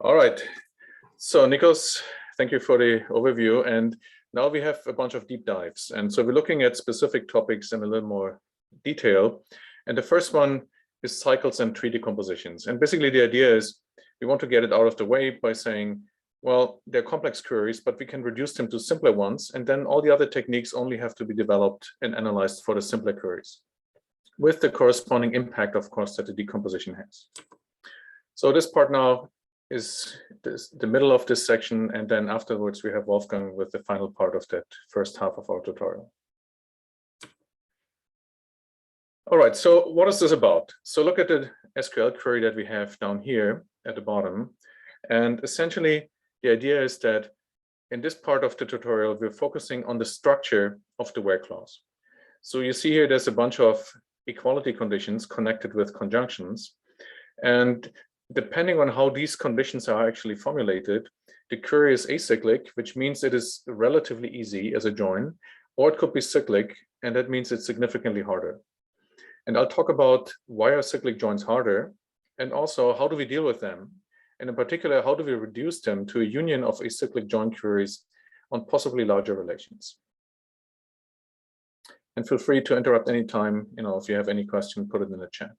All right. So Nikos, thank you for the overview. And now we have a bunch of deep dives. And so we're looking at specific topics in a little more detail. And the first one is cycles and tree decompositions. And basically the idea is we want to get it out of the way by saying, well, they're complex queries, but we can reduce them to simpler ones. And then all the other techniques only have to be developed and analyzed for the simpler queries, with the corresponding impact, of course, that the decomposition has. So this part now is the middle of this section, and then afterwards we have Wolfgang with the final part of that first half of our tutorial. All right, so what is this about? So look at the SQL query that we have down here at the bottom, and essentially the idea is that in this part of the tutorial we're focusing on the structure of the where clause. So you see here there's a bunch of equality conditions connected with conjunctions, and depending on how these conditions are actually formulated, the query is acyclic, which means it is relatively easy as a join, or it could be cyclic, and that means it's significantly harder. And I'll talk about why are cyclic joins harder, and also how do we deal with them, and in particular, how do we reduce them to a union of acyclic join queries on possibly larger relations. And feel free to interrupt anytime, if you have any question, put it in the chat.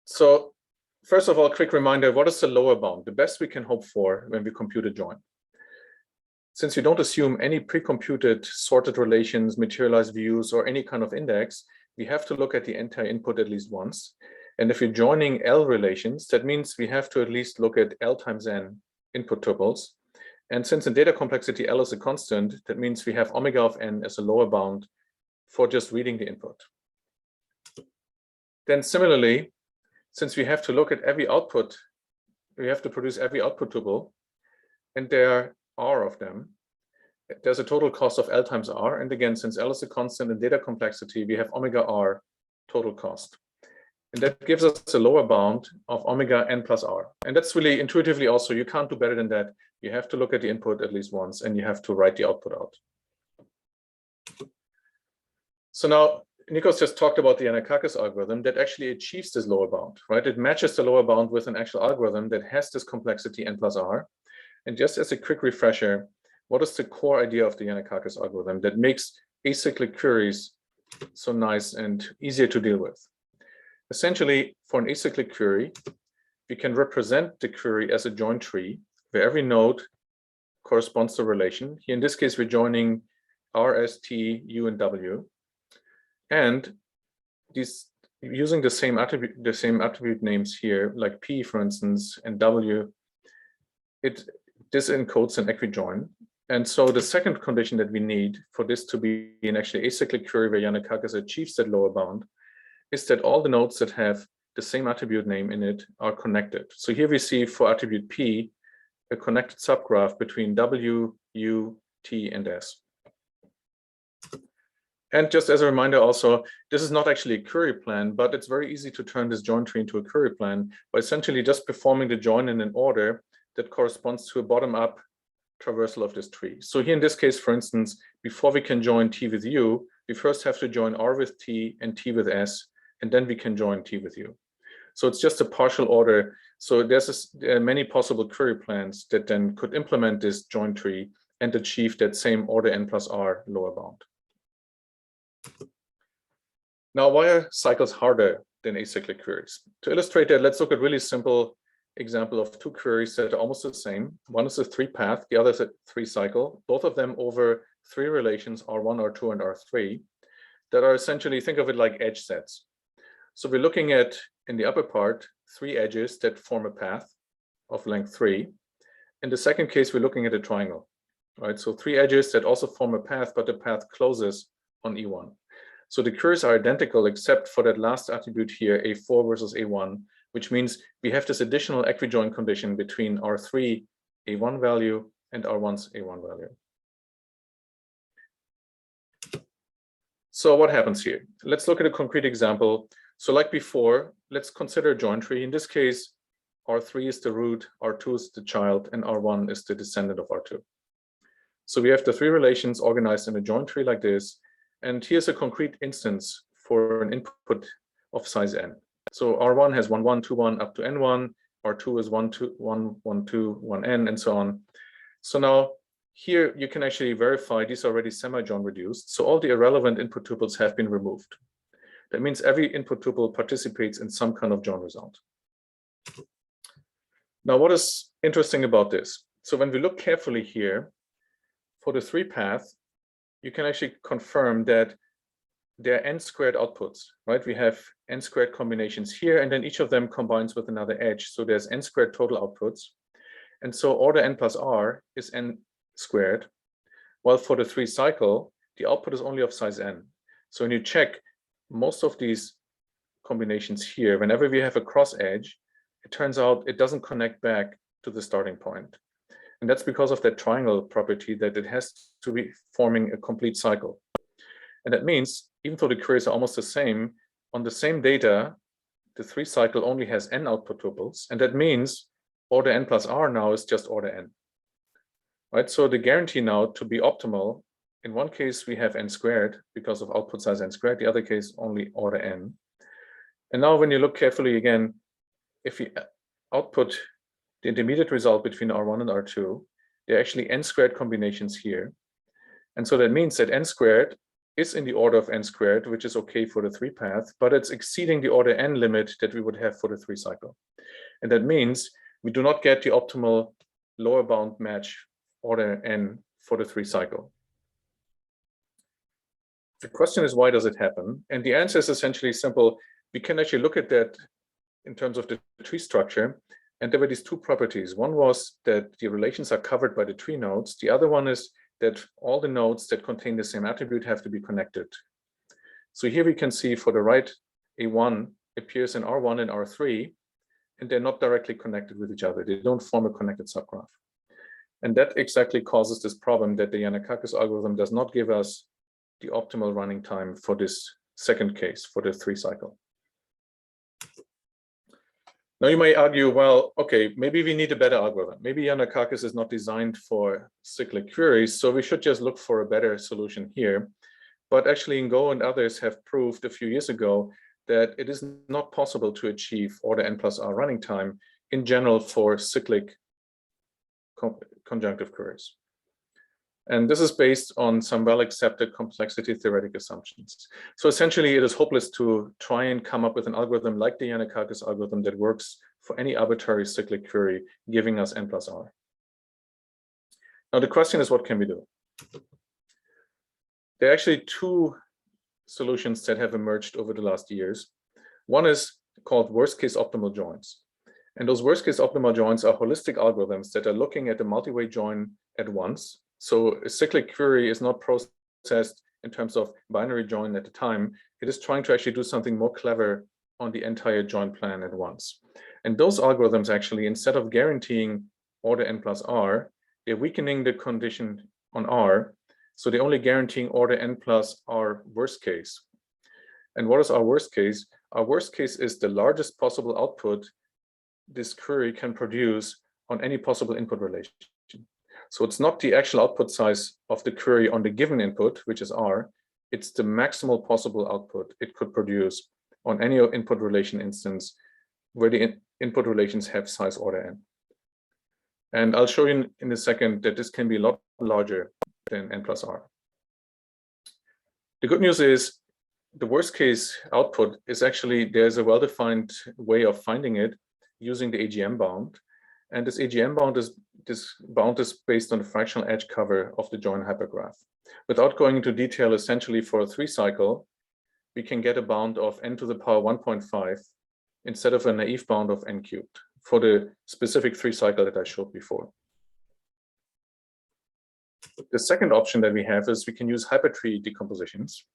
So first of all, quick reminder, what is the lower bound? The best we can hope for when we compute a join. Since we don't assume any pre-computed sorted relations, materialized views, or any kind of index, we have to look at the entire input at least once. And if you're joining L relations, that means we have to at least look at L times N input tuples. And since in data complexity L is a constant, that means we have omega of N as a lower bound for just reading the input. Then similarly, since we have to look at every output, we have to produce every output tuple, and there are of them. There's a total cost of L times R, and again, since L is a constant in data complexity, we have omega R total cost. And that gives us a lower bound of omega N plus R. And that's really intuitively also, you can't do better than that. You have to look at the input at least once, and you have to write the output out. So now, Nikos just talked about the Yannakakis algorithm that actually achieves this lower bound, right? It matches the lower bound with an actual algorithm that has this complexity N plus R. And just as a quick refresher, what is the core idea of the Yannakakis algorithm that makes acyclic queries so nice and easier to deal with? Essentially, for an acyclic query, we can represent the query as a join tree where every node corresponds to a relation. Here in this case, we're joining R, S, T, U, and W. And these using the same attribute names here, like P, for instance, and W, this encodes an equijoin. And so the second condition that we need for this to be an actually acyclic query where Yannakakis achieves that lower bound is that all the nodes that have the same attribute name in it are connected. So here we see for attribute P, a connected subgraph between W, U, T, and S. And just as a reminder also, this is not actually a query plan, but it's very easy to turn this join tree into a query plan by essentially just performing the join in an order that corresponds to a bottom-up traversal of this tree. So here in this case, for instance, before we can join T with U, we first have to join R with T and T with S, and then we can join T with U. So it's just a partial order. So there's many possible query plans that then could implement this join tree and achieve that same order N plus R lower bound. Now, why are cycles harder than acyclic queries? To illustrate that, let's look at a really simple example of two queries that are almost the same. One is a 3-path, the other is a 3-cycle, both of them over 3 relations, R1, R2, and R3, that are essentially, think of it like edge sets. So we're looking at, in the upper part, 3 edges that form a path of length 3. In the second case, we're looking at a triangle, right? So 3 edges that also form a path, but the path closes on E1. So the queries are identical except for that last attribute here, A4 versus A1, which means we have this additional equijoin condition between R3 A1 value and R1's A1 value. So what happens here? Let's look at a concrete example. So like before, let's consider a join tree. In this case, R3 is the root, R2 is the child, and R1 is the descendant of R2. So we have the 3 relations organized in a join tree like this. And here's a concrete instance for an input of size n. So R1 has 1, 1, 2, 1 up to N1, R2 is 1, 2, 1, 1, 2, 1n, and so on. So now here you can actually verify these are already semi-join reduced. So all the irrelevant input tuples have been removed. That means every input tuple participates in some kind of join result. Now, what is interesting about this? So when we look carefully here, for the 3 path, you can actually confirm that there are n squared outputs, right? We have n squared combinations here, and then each of them combines with another edge. So there's n squared total outputs. And so order n plus r is n squared, while for the 3 cycle, the output is only of size n. So when you check most of these combinations here, whenever we have a cross edge, it turns out it doesn't connect back to the starting point. And that's because of that triangle property that it has to be forming a complete cycle. And that means, even though the queries are almost the same, on the same data, the 3 cycle only has n output tuples. And that means order n plus r now is just order n. Right? So the guarantee now to be optimal, in one case we have n squared because of output size n squared, the other case only order n. And now when you look carefully again, if we output the intermediate result between R1 and R2, there are actually n squared combinations here. And so that means that n squared is in the order of n squared, which is okay for the 3 path, but it's exceeding the order n limit that we would have for the 3 cycle. And that means we do not get the optimal lower bound match order n for the 3 cycle. The question is, why does it happen? And the answer is essentially simple. We can actually look at that in terms of the tree structure. And there were these 2 properties. One was that the relations are covered by the tree nodes. The other one is that all the nodes that contain the same attribute have to be connected. So here we can see for the right, A1 appears in R1 and R3, and they're not directly connected with each other. They don't form a connected subgraph. And that exactly causes this problem that the Yannakakis algorithm does not give us the optimal running time for this second case, for the 3 cycle. Now you may argue, well, okay, maybe we need a better algorithm. Maybe Yannakakis is not designed for cyclic queries, so we should just look for a better solution here. But actually, Ngo and others have proved a few years ago that it is not possible to achieve order n plus r running time in general for cyclic conjunctive queries. And this is based on some well-accepted complexity theoretic assumptions. So essentially, it is hopeless to try and come up with an algorithm like the Yannakakis algorithm that works for any arbitrary cyclic query, giving us n plus r. Now, the question is, what can we do? There are actually 2 solutions that have emerged over the last years. One is called worst-case optimal joins. And those worst-case optimal joins are holistic algorithms that are looking at the multi-way join at once. So a cyclic query is not processed in terms of binary join at a time. It is trying to actually do something more clever on the entire join plan at once. And those algorithms actually, instead of guaranteeing order n plus r, they're weakening the condition on r. So they're only guaranteeing order n plus r worst case. And what is our worst case? Our worst case is the largest possible output this query can produce on any possible input relation. So it's not the actual output size of the query on the given input, which is r. It's the maximal possible output it could produce on any input relation instance where the input relations have size order n. And I'll show you in a second that this can be a lot larger than n plus r. The good news is the worst case output is actually, there's a well-defined way of finding it using the AGM bound. And this AGM bound is based on the fractional edge cover of the join hypergraph. Without going into detail, essentially for a 3 cycle, we can get a bound of n to the power 1.5 instead of a naive bound of n cubed for the specific 3 cycle that I showed before. The second option that we have is we can use hyper-tree decompositions.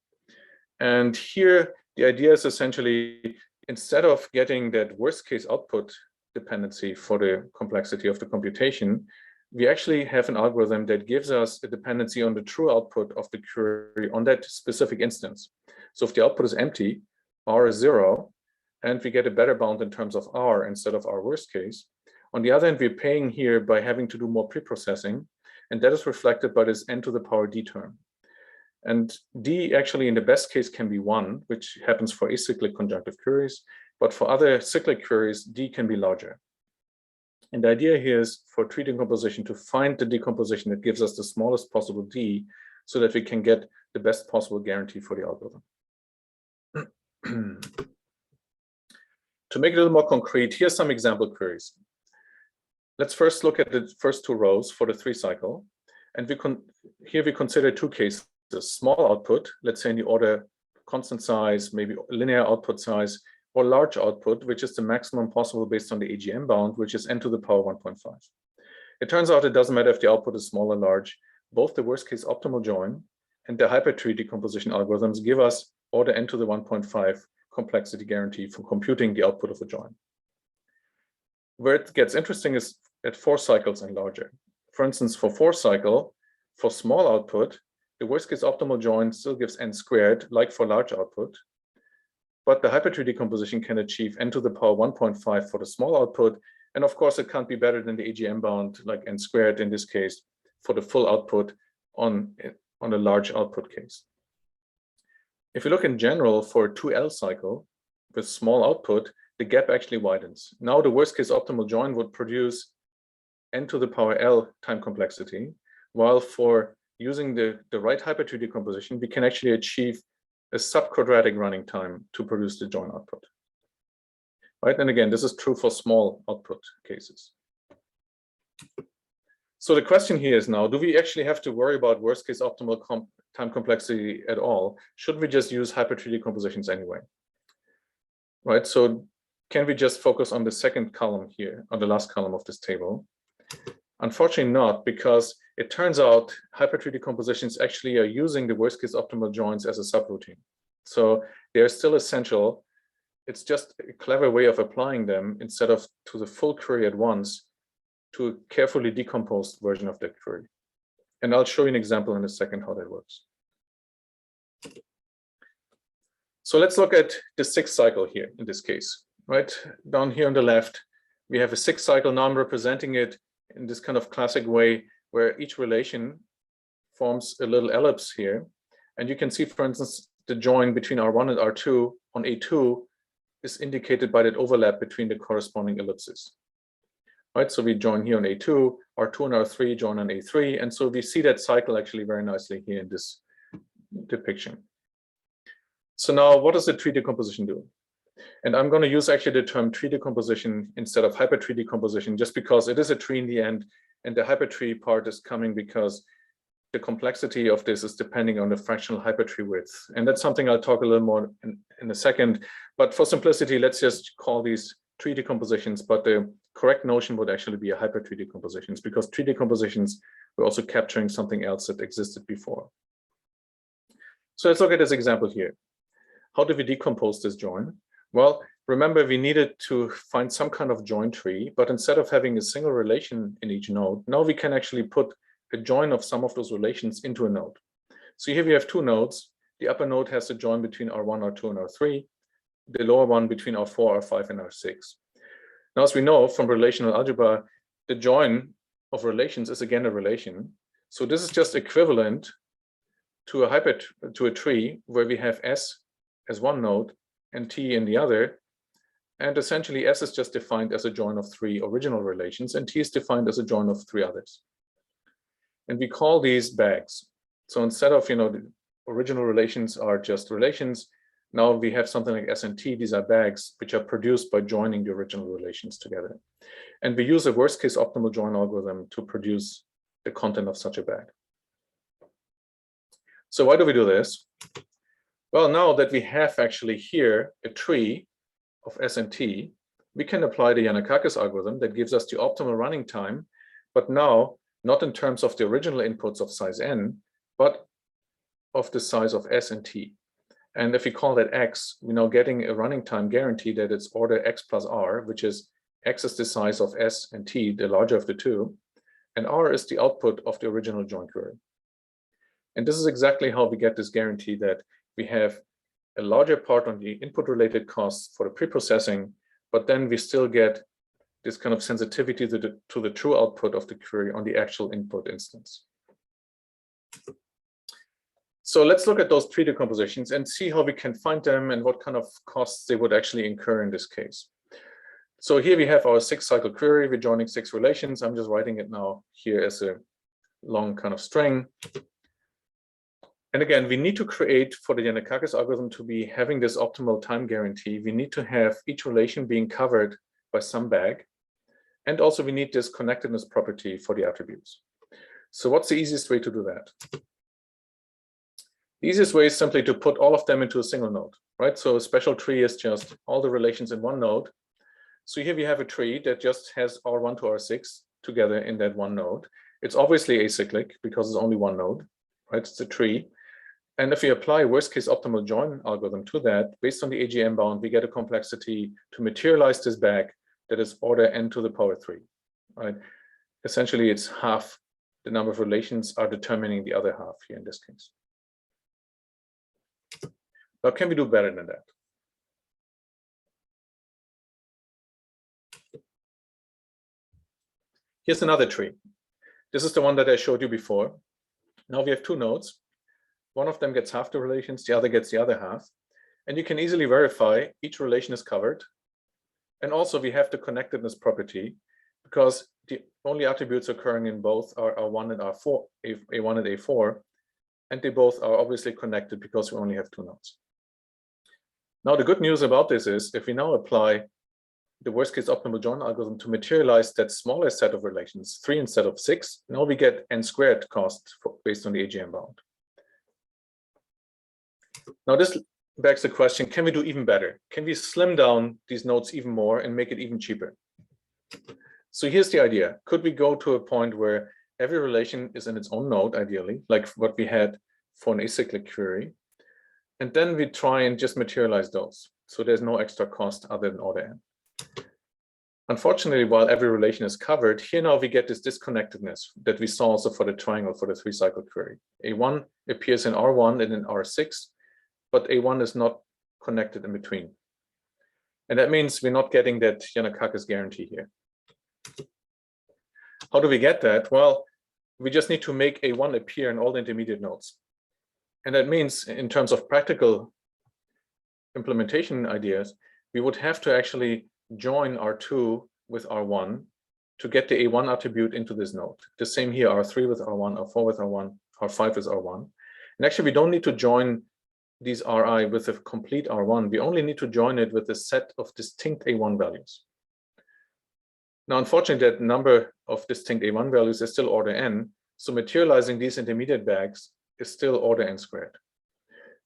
And here, the idea is essentially, instead of getting that worst case output dependency for the complexity of the computation, we actually have an algorithm that gives us a dependency on the true output of the query on that specific instance. So if the output is empty, r is 0, and we get a better bound in terms of r instead of our worst case. On the other hand, we're paying here by having to do more pre-processing, and that is reflected by this n to the power d term. And d actually in the best case can be 1, which happens for acyclic conjunctive queries, but for other cyclic queries, d can be larger. And the idea here is for tree decomposition to find the decomposition that gives us the smallest possible d so that we can get the best possible guarantee for the algorithm. To make it a little more concrete, here's some example queries. Let's first look at the first two rows for the 3-cycle. And here we consider two cases: small output, let's say in the order constant size, maybe linear output size, or large output, which is the maximum possible based on the AGM bound, which is n to the power 1.5. It turns out it doesn't matter if the output is small or large. Both the worst case optimal join and the Hyper-tree decomposition algorithms give us order n to the 1.5 complexity guarantee for computing the output of a join. Where it gets interesting is at 4 cycles and larger. For instance, for 4-cycle, for small output, the worst case optimal join still gives n squared, like for large output. But the Hyper-tree decomposition can achieve n to the power 1.5 for the small output. And of course, it can't be better than the AGM bound, like n squared in this case, for the full output on a large output case. If you look in general for a 2L cycle with small output, the gap actually widens. Now the worst case optimal join would produce n to the power L time complexity, while for using the right Hyper-tree decomposition, we can actually achieve a subquadratic running time to produce the join output. Right, and again, this is true for small output cases. So the question here is now, do we actually have to worry about worst case optimal time complexity at all? Should we just use Hyper-tree decompositions anyway? Right, so can we just focus on the second column here, on the last column of this table? Unfortunately not, because it turns out Hyper-tree decompositions actually are using the worst case optimal joins as a subroutine. So they're still essential. It's just a clever way of applying them instead of to the full query at once to a carefully decomposed version of that query. And I'll show you an example in a second how that works. So let's look at the 6th cycle here in this case. Right down here on the left, we have a 6th cycle. Now I'm representing it in this kind of classic way where each relation forms a little ellipse here. And you can see, for instance, the join between R1 and R2 on A2 is indicated by that overlap between the corresponding ellipses. Right, so we join here on A2, R2 and R3 join on A3. And so we see that cycle actually very nicely here in this depiction. So now what does the tree decomposition do? And I'm going to use actually the term tree decomposition instead of Hyper-tree decomposition, just because it is a tree in the end, and the Hyper-tree part is coming because the complexity of this is depending on the fractional Hyper-tree width. And that's something I'll talk a little more in a second. But for simplicity, let's just call these tree decompositions, but the correct notion would actually be a Hyper-tree decompositions, because tree decompositions were also capturing something else that existed before. So let's look at this example here. How do we decompose this join? Well, remember, we needed to find some kind of join tree, but instead of having a single relation in each node, now we can actually put a join of some of those relations into a node. So here we have 2 nodes. The upper node has a join between R1, R2, and R3, the lower one between R4, R5, and R6. Now, as we know from relational algebra, the join of relations is again a relation. So this is just equivalent to a tree where we have S as one node and T in the other. And essentially S is just defined as a join of 3 original relations, and T is defined as a join of 3 others. And we call these bags. So instead of, the original relations are just relations, now we have something like S and T. These are bags which are produced by joining the original relations together. And we use a worst case optimal join algorithm to produce the content of such a bag. So why do we do this? Well, now that we have actually here a tree of S and T, we can apply the Yannakakis algorithm that gives us the optimal running time, but now not in terms of the original inputs of size n, but of the size of S and T. And if we call that X, we're now getting a running time guarantee that it's order X plus R, which is X is the size of S and T, the larger of the two, and R is the output of the original join query. And this is exactly how we get this guarantee that we have a larger part on the input-related costs for the preprocessing, but then we still get this kind of sensitivity to the true output of the query on the actual input instance. So let's look at those tree decompositions and see how we can find them and what kind of costs they would actually incur in this case. So here we have our 6-cycle query. We're joining 6 relations. I'm just writing it now here as a long kind of string. And again, we need to create, for the Yannakakis algorithm to be having this optimal time guarantee, we need to have each relation being covered by some bag. And also we need this connectedness property for the attributes. So what's the easiest way to do that? The easiest way is simply to put all of them into a single node, right? So a special tree is just all the relations in one node. So here we have a tree that just has R1 to R6 together in that one node. It's obviously acyclic because it's only one node, right? It's a tree. And if we apply worst case optimal join algorithm to that, based on the AGM bound, we get a complexity to materialize this bag that is order n to the power 3, right? Essentially, it's half the number of relations are determining the other half here in this case. Now, can we do better than that? Here's another tree. This is the one that I showed you before. Now we have 2 nodes. One of them gets half the relations, the other gets the other half. And you can easily verify each relation is covered. And also we have the connectedness property because the only attributes occurring in both are R1 and R4, A1 and A4. And they both are obviously connected because we only have 2 nodes. Now the good news about this is if we now apply the worst case optimal join algorithm to materialize that smaller set of relations, 3 instead of 6, now we get n² cost based on the AGM bound. Now this begs the question, can we do even better? Can we slim down these nodes even more and make it even cheaper? So here's the idea. Could we go to a point where every relation is in its own node, ideally, like what we had for an acyclic query, and then we try and just materialize those. So there's no extra cost other than order n. Unfortunately, while every relation is covered, here now we get this disconnectedness that we saw also for the triangle for the 3-cycle query. A1 appears in R1 and in R6, but A1 is not connected in between. And that means we're not getting that Yannakakis guarantee here. How do we get that? Well, we just need to make A1 appear in all the intermediate nodes. And that means in terms of practical implementation ideas, we would have to actually join R2 with R1 to get the A1 attribute into this node. The same here, R3 with R1, R4 with R1, R5 with R1. And actually, we don't need to join these Ri with a complete R1. We only need to join it with a set of distinct A1 values. Now, unfortunately, that number of distinct A1 values is still order n. So materializing these intermediate bags is still order n².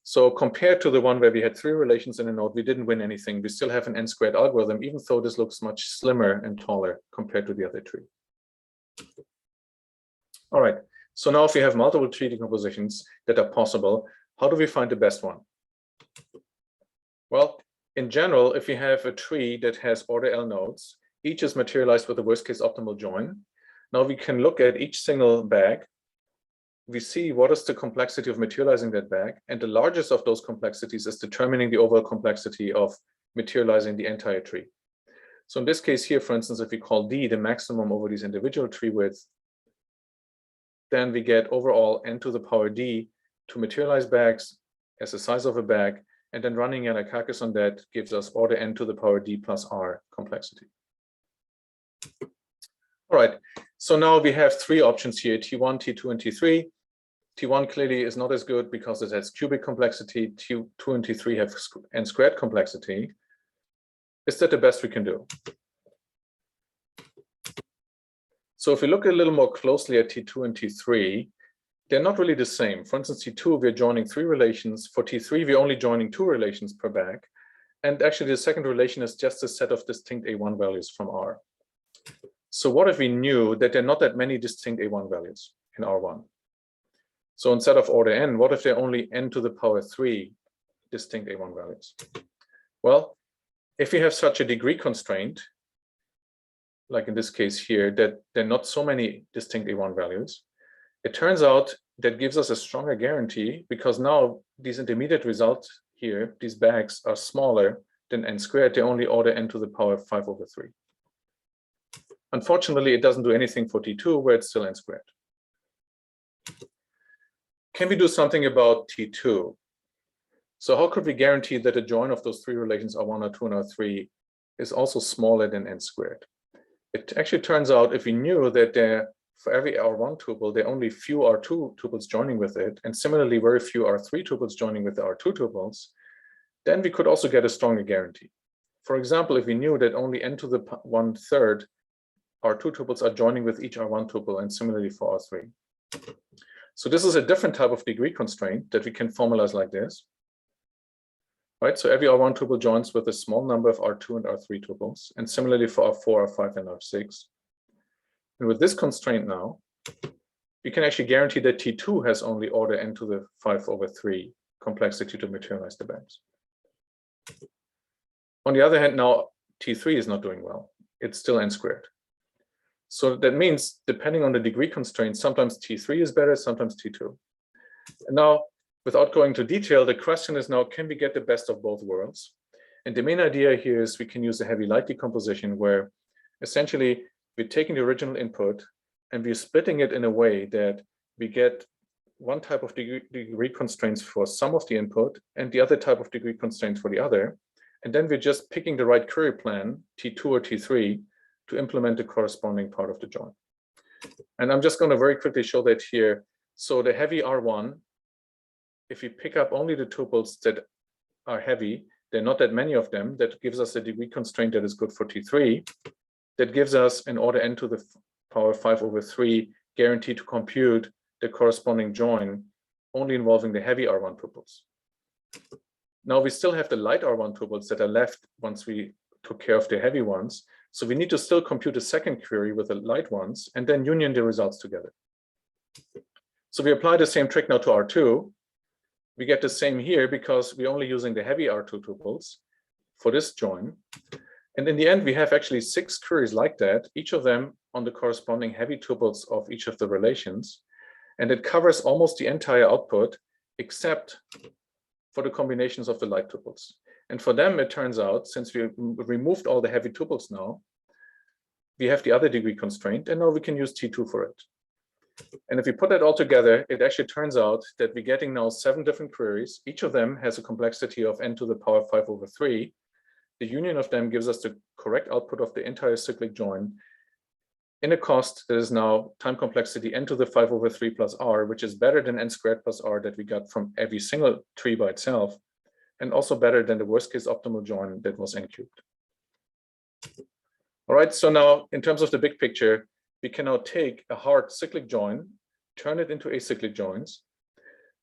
So compared to the one where we had 3 relations in a node, we didn't win anything. We still have an n² algorithm, even though this looks much slimmer and taller compared to the other tree. All right, so now if we have multiple tree decompositions that are possible, how do we find the best one? Well, in general, if we have a tree that has order L nodes, each is materialized with a worst case optimal join. Now we can look at each single bag. We see what is the complexity of materializing that bag, and the largest of those complexities is determining the overall complexity of materializing the entire tree. So in this case here, for instance, if we call D the maximum over these individual tree widths, then we get overall n to the power D to materialize bags as the size of a bag, and then running Yannakakis on that gives us order n to the power D plus R complexity. All right, so now we have 3 options here, T1, T2, and T3. T1 clearly is not as good because it has cubic complexity. T2 and T3 have n² complexity. Is that the best we can do? So if we look a little more closely at T2 and T3, they're not really the same. For instance, T2, we're joining 3 relations. For T3, we're only joining 2 relations per bag. And actually, the second relation is just a set of distinct A1 values from R. So what if we knew that there are not that many distinct A1 values in R1? So instead of order n, what if there are only n to the power 3 distinct A1 values? Well, if we have such a degree constraint, like in this case here, that there are not so many distinct A1 values, it turns out that gives us a stronger guarantee because now these intermediate results here, these bags are smaller than n². They only order n to the power 5/3. Unfortunately, it doesn't do anything for T2 where it's still n². Can we do something about T2? So how could we guarantee that the join of those 3 relations R1, R2, and R3 is also smaller than n squared. It actually turns out if we knew that for every R1 tuple, there are only few R2 tuples joining with it, and similarly very few R3 tuples joining with the R2 tuples, then we could also get a stronger guarantee. For example, if we knew that only n to the 1/3 R2 tuples are joining with each R1 tuple, and similarly for R3. So this is a different type of degree constraint that we can formalize like this. Right, so every R1 tuple joins with a small number of R2 and R3 tuples, and similarly for R4, R5, and R6. And with this constraint now, we can actually guarantee that T2 has only order n to the 5/3 complexity to materialize the bands. On the other hand, now T3 is not doing well. It's still n squared. So that means, depending on the degree constraint, sometimes T3 is better, sometimes T2. And now, without going into detail, the question is now, can we get the best of both worlds? And the main idea here is we can use a heavy light decomposition where essentially we're taking the original input and we're splitting it in a way that we get one type of degree constraints for some of the input and the other type of degree constraints for the other. And then we're just picking the right query plan, T2 or T3, to implement the corresponding part of the join. And I'm just going to very quickly show that here. So the heavy R1, if we pick up only the tuples that are heavy, there are not that many of them, that gives us a degree constraint that is good for T3. That gives us an order n to the power 5/3 guarantee to compute the corresponding join only involving the heavy R1 tuples. Now we still have the light R1 tuples that are left once we took care of the heavy ones. So we need to still compute a second query with the light ones and then union the results together. So we apply the same trick now to R2. We get the same here because we're only using the heavy R2 tuples for this join. And in the end, we have actually 6 queries like that, each of them on the corresponding heavy tuples of each of the relations. And it covers almost the entire output, except for the combinations of the light tuples. And for them, it turns out, since we removed all the heavy tuples now, we have the other degree constraint, and now we can use T2 for it. And if we put that all together, it actually turns out that we're getting now 7 different queries. Each of them has a complexity of n to the power 5/3. The union of them gives us the correct output of the entire cyclic join in a cost that is now time complexity n to the 5/3 plus r, which is better than n squared plus r that we got from every single tree by itself, and also better than the worst case optimal join that was n cubed. All right, so now in terms of the big picture, we can now take a hard cyclic join, turn it into acyclic joins,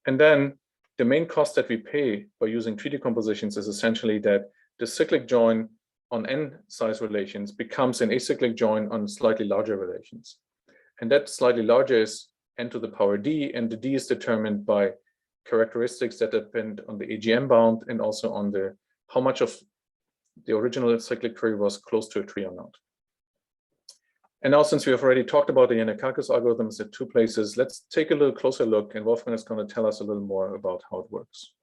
and then the main cost that we pay by using tree decompositions is essentially that the cyclic join on n size relations becomes an acyclic join on slightly larger relations. And that slightly larger is n to the power d, and the d is determined by characteristics that depend on the AGM bound and also on the how much of the original cyclic query was close to a tree or not. And now, since we have already talked about the Yannakakis algorithms at 2 places, let's take a little closer look, and Wolfgang is going to tell us a little more about how it works.